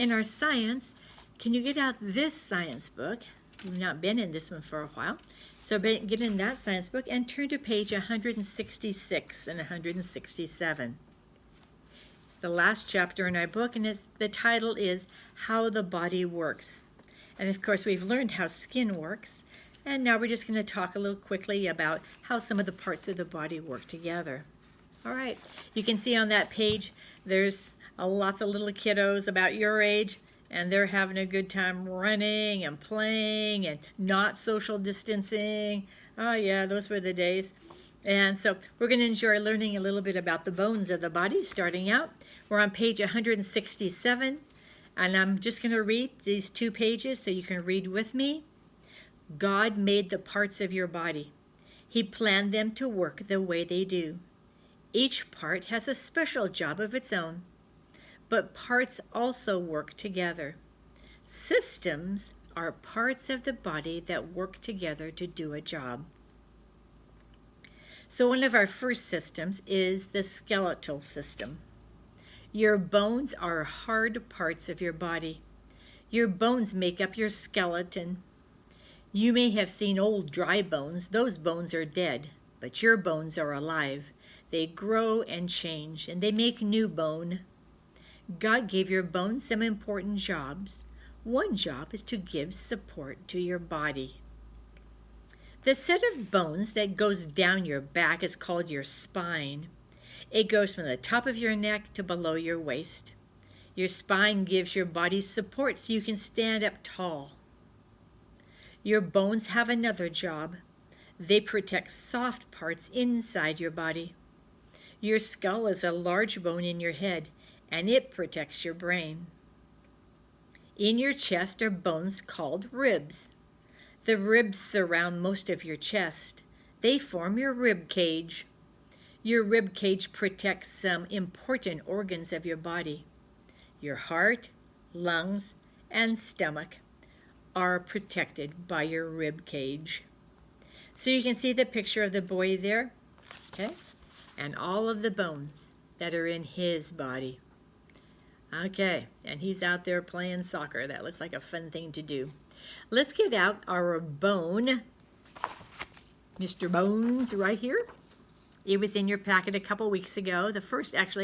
in our science, can you get out this science book? We've not been in this one for a while. So get in that science book and turn to page 166 and 167. It's the last chapter in our book, and the title is How the Body Works. And of course, we've learned how skin works, and now we're just going to talk a little quickly about how some of the parts of the body work together. All right, you can see on that page, there's lots of little kiddos about your age, and they're having a good time running and playing and not social distancing. Oh yeah, those were the days. And so we're going to enjoy learning a little bit about the bones of the body. Starting out, we're on page 167, and I'm just going to read these 2 pages so you can read with me. God made the parts of your body. He planned them to work the way they do. Each part has a special job of its own, but parts also work together. Systems are parts of the body that work together to do a job. So one of our first systems is the skeletal system. Your bones are hard parts of your body. Your bones make up your skeleton. You may have seen old dry bones. Those bones are dead, but your bones are alive. They grow and change, and they make new bone. God gave your bones some important jobs. One job is to give support to your body. The set of bones that goes down your back is called your spine. It goes from the top of your neck to below your waist. Your spine gives your body support so you can stand up tall. Your bones have another job. They protect soft parts inside your body. Your skull is a large bone in your head, and it protects your brain. In your chest are bones called ribs. The ribs surround most of your chest. They form your rib cage. Your rib cage protects some important organs of your body. Your heart, lungs, and stomach are protected by your rib cage. So you can see the picture of the boy there, okay? And all of the bones that are in his body. Okay, and he's out there playing soccer. That looks like a fun thing to do. Let's get out our bone, Mr. Bones, right here. It was in your packet a couple weeks ago. It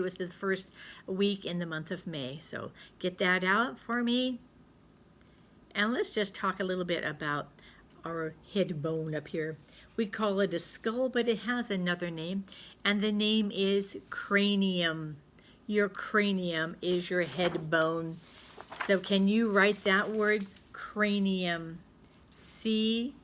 was the first week in the month of May. So get that out for me. And let's just talk a little bit about our head bone up here. We call it a skull, but it has another name, and the name is cranium. Your cranium is your head bone. So can you write that word? Cranium. C-R-A-N-I-U-M.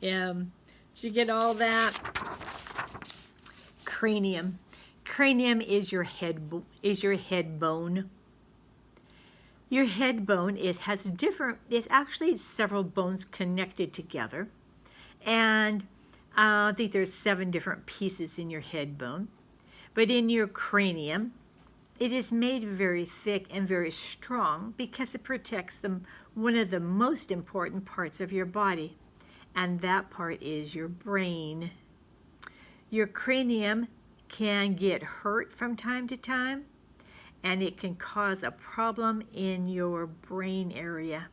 Did you get all that? Cranium. Cranium is your head bone. Your head bone it's actually several bones connected together. And I think there's 7 different pieces in your head bone. But in your cranium, it is made very thick and very strong because it protects one of the most important parts of your body. And that part is your brain. Your cranium can get hurt from time to time, and it can cause a problem in your brain area.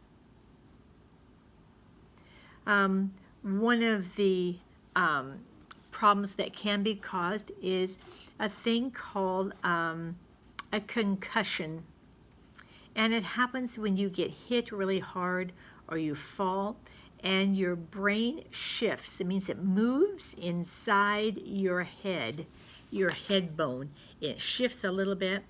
One of the problems that can be caused is a thing called a concussion. And it happens when you get hit really hard or you fall and your brain shifts. It means it moves inside your head bone. It shifts a little bit,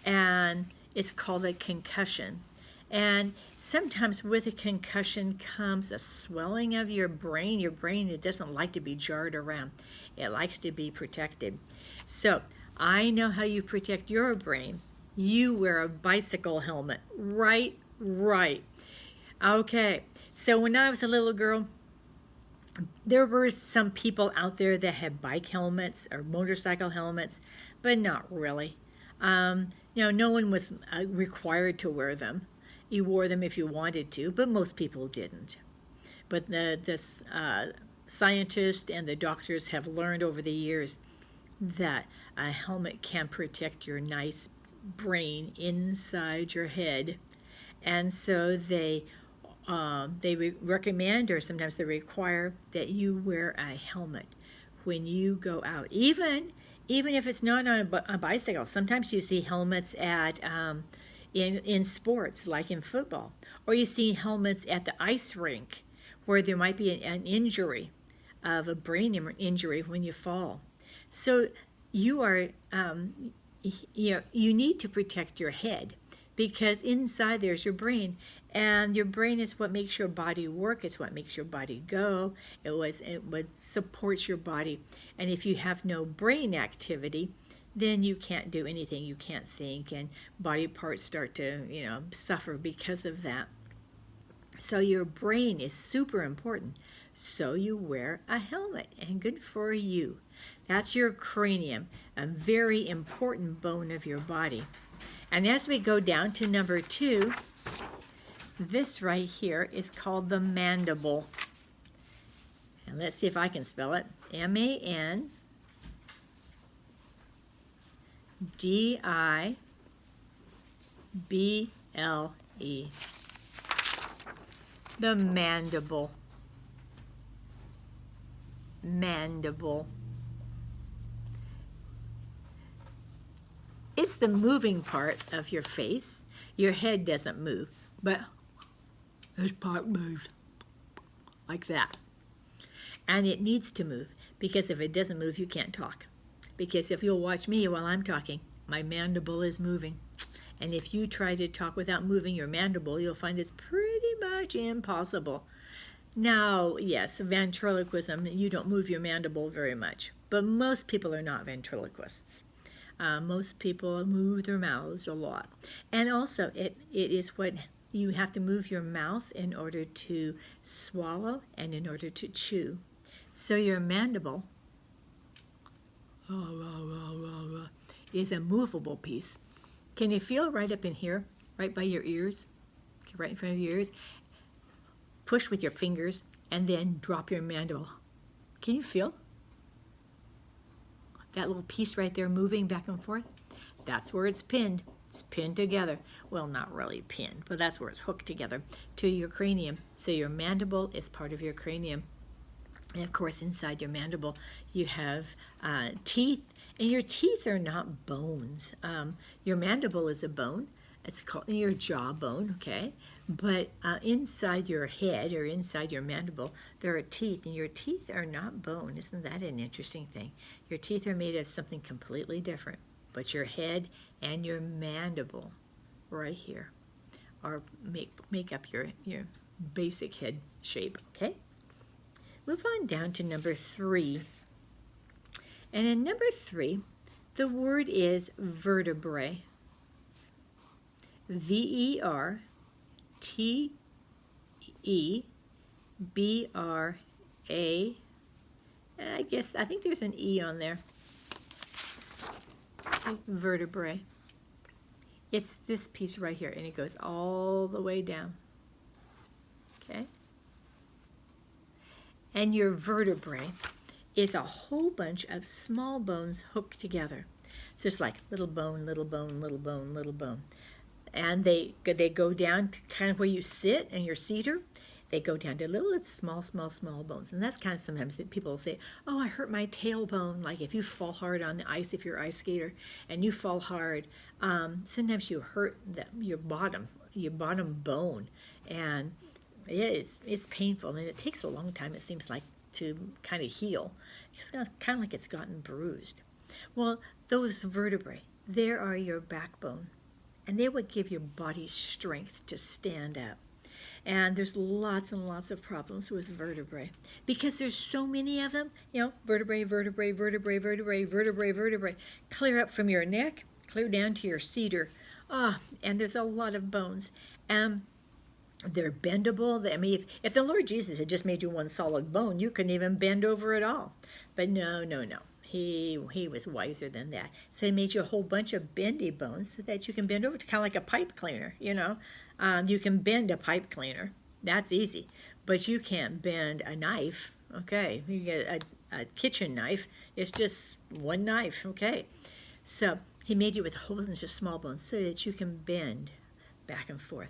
and it's called a concussion. And sometimes with a concussion comes a swelling of your brain. Your brain, it doesn't like to be jarred around. It likes to be protected. So I know how you protect your brain. You wear a bicycle helmet. Right. Okay, so when I was a little girl, there were some people out there that had bike helmets or motorcycle helmets, but not really. No one was required to wear them. You wore them if you wanted to, but most people didn't. But the scientists and the doctors have learned over the years that a helmet can protect your nice brain inside your head. And so they recommend, or sometimes they require, that you wear a helmet when you go out, even if it's not on a bicycle. Sometimes you see helmets at in sports, like in football, or you see helmets at the ice rink where there might be an injury, of a brain injury when you fall. So you are you need to protect your head, because inside there's your brain, and your brain is what makes your body work. It's what makes your body go. It what supports your body. And if you have no brain activity, then you can't do anything. You can't think, and body parts start to suffer because of that. So your brain is super important. So you wear a helmet, and good for you. That's your cranium, a very important bone of your body. And as we go down to number 2, this right here is called the mandible. And let's see if I can spell it. MANDIBLE. The mandible. Mandible. It's the moving part of your face. Your head doesn't move, but this part moves like that. And it needs to move, because if it doesn't move, you can't talk. Because if you'll watch me while I'm talking, my mandible is moving. And if you try to talk without moving your mandible, you'll find it's pretty much impossible. Now, yes, ventriloquism, you don't move your mandible very much, but most people are not ventriloquists. Most people move their mouths a lot. And also, it is what you have to move your mouth in order to swallow and in order to chew. So your mandible is a movable piece. Can you feel right up in here, right by your ears, right in front of your ears? Push with your fingers and then drop your mandible. Can you feel that little piece right there moving back and forth? That's where it's pinned. It's pinned together. Well, not really pinned, but that's where it's hooked together to your cranium. So your mandible is part of your cranium. And of course, inside your mandible, you have teeth. And your teeth are not bones. Your mandible is a bone. It's called your jawbone, okay? But inside your head, or inside your mandible, there are teeth, and your teeth are not bone. Isn't that an interesting thing? Your teeth are made of something completely different. But your head and your mandible, right here, make up your basic head shape, okay? Move on down to number 3. And in number 3, the word is vertebrae. VERTEBRA. I think there's an E on there. Vertebrae. It's this piece right here, and it goes all the way down. Okay? And your vertebrae is a whole bunch of small bones hooked together. So it's like little bone, little bone, little bone, little bone. And they go down to kind of where you sit in your seater. They go down to little small bones. And that's kind of sometimes that people will say, oh, I hurt my tailbone. Like if you fall hard on the ice, if you're an ice skater and you fall hard, sometimes you hurt your bottom bone. And it's painful. And it takes a long time, it seems like, to kind of heal. It's kind of like it's gotten bruised. Well, those vertebrae, there are your backbone. And they would give your body strength to stand up. And there's lots and lots of problems with vertebrae because there's so many of them. Vertebrae, clear up from your neck, clear down to your seater. And there's a lot of bones. And they're bendable. I mean, if the Lord Jesus had just made you one solid bone, you couldn't even bend over at all. But no. He was wiser than that. So he made you a whole bunch of bendy bones so that you can bend over, to kind of like a pipe cleaner, You can bend a pipe cleaner. That's easy. But you can't bend a knife Okay, you get a kitchen knife. It's just one knife. Okay, so he made you with a whole bunch of small bones so that you can bend back and forth.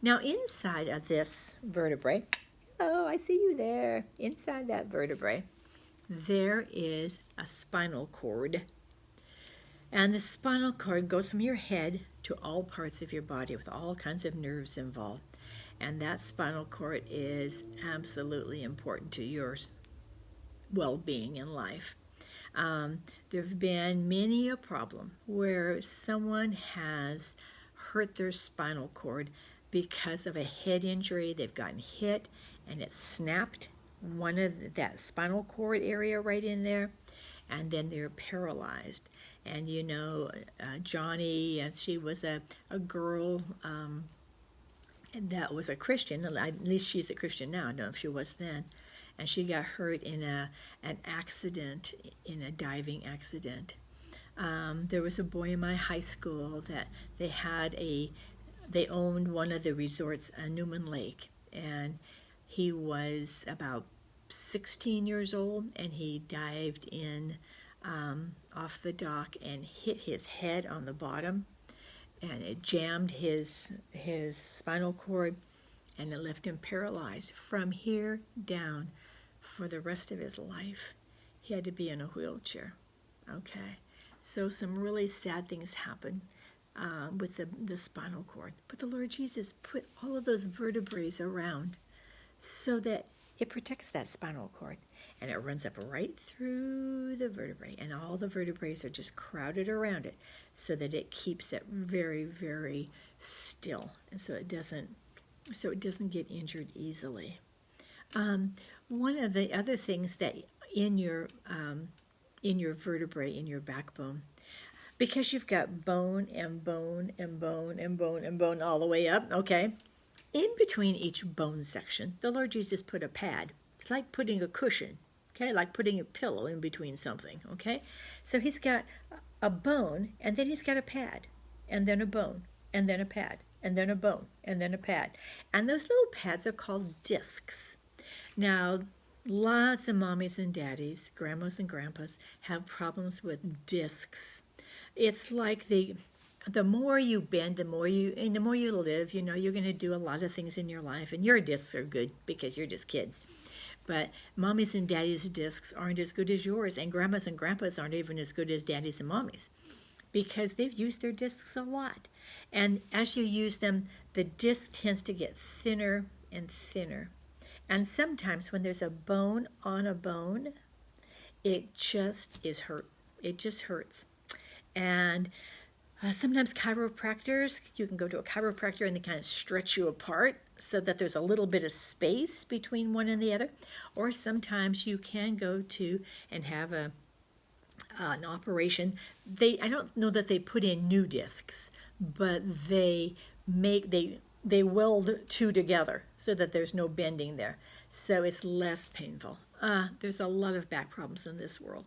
Now inside of this vertebrae, oh, I see you there. Inside that vertebrae, there is a spinal cord. And the spinal cord goes from your head to all parts of your body with all kinds of nerves involved. And that spinal cord is absolutely important to your well-being in life. There have been many a problem where someone has hurt their spinal cord because of a head injury. They've gotten hit and it snapped one of that spinal cord area right in there, and then they're paralyzed. And you know, Johnny, she was a girl that was a Christian. At least she's a Christian now. I don't know if she was then. And she got hurt in an accident, in a diving accident. There was a boy in my high school that they owned one of the resorts, Newman Lake, and he was about 16 years old, and he dived in off the dock and hit his head on the bottom, and it jammed his spinal cord, and it left him paralyzed from here down for the rest of his life. He had to be in a wheelchair. Okay, so some really sad things happened with the spinal cord. But the Lord Jesus put all of those vertebrae around so that it protects that spinal cord. And it runs up right through the vertebrae. And all the vertebrae are just crowded around it so that it keeps it very, very still. And so it doesn't get injured easily. One of the other things that in your vertebrae, in your backbone, because you've got bone and bone and bone and bone and bone all the way up, okay? In between each bone section, the Lord Jesus put a pad. It's like putting a cushion, okay? Like putting a pillow in between something, okay? So he's got a bone, and then he's got a pad, and then a bone, and then a pad, and then a bone, and then a pad. And those little pads are called discs. Now, lots of mommies and daddies, grandmas and grandpas, have problems with discs. It's like the more you bend, the more you live, you know, you're going to do a lot of things in your life, and your discs are good because you're just kids. But mommies and daddies' discs aren't as good as yours, and grandmas and grandpas aren't even as good as daddies and mommies because they've used their discs a lot. And as you use them, the disc tends to get thinner and thinner. And sometimes when there's a bone on a bone, it just is hurt. It just hurts. And sometimes chiropractors, you can go to a chiropractor and they kind of stretch you apart so that there's a little bit of space between one and the other. Or sometimes you can go to and have an operation. I don't know that they put in new discs, but they weld two together so that there's no bending there. So it's less painful. There's a lot of back problems in this world.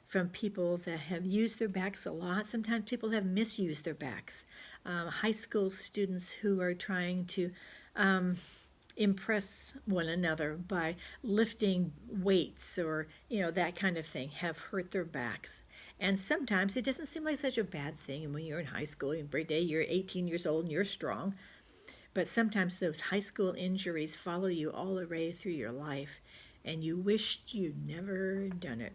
From people that have used their backs a lot. Sometimes people have misused their backs. High school students who are trying to impress one another by lifting weights or, you know, that kind of thing have hurt their backs. And sometimes it doesn't seem like such a bad thing. And when you're in high school, every day you're 18 years old and you're strong. But sometimes those high school injuries follow you all the way through your life, and you wished you'd never done it.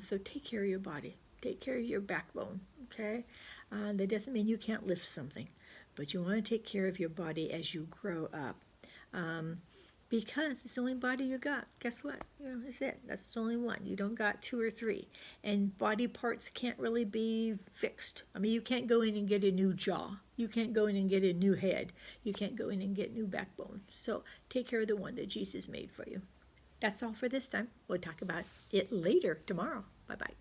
So take care of your body. Take care of your backbone, okay? That doesn't mean you can't lift something, but you want to take care of your body as you grow up. Because it's the only body you got. Guess what? You know, that's it. That's the only one. You don't got two or three. And body parts can't really be fixed. I mean, you can't go in and get a new jaw. You can't go in and get a new head. You can't go in and get new backbone. So take care of the one that Jesus made for you. That's all for this time. We'll talk about it later tomorrow. Bye-bye.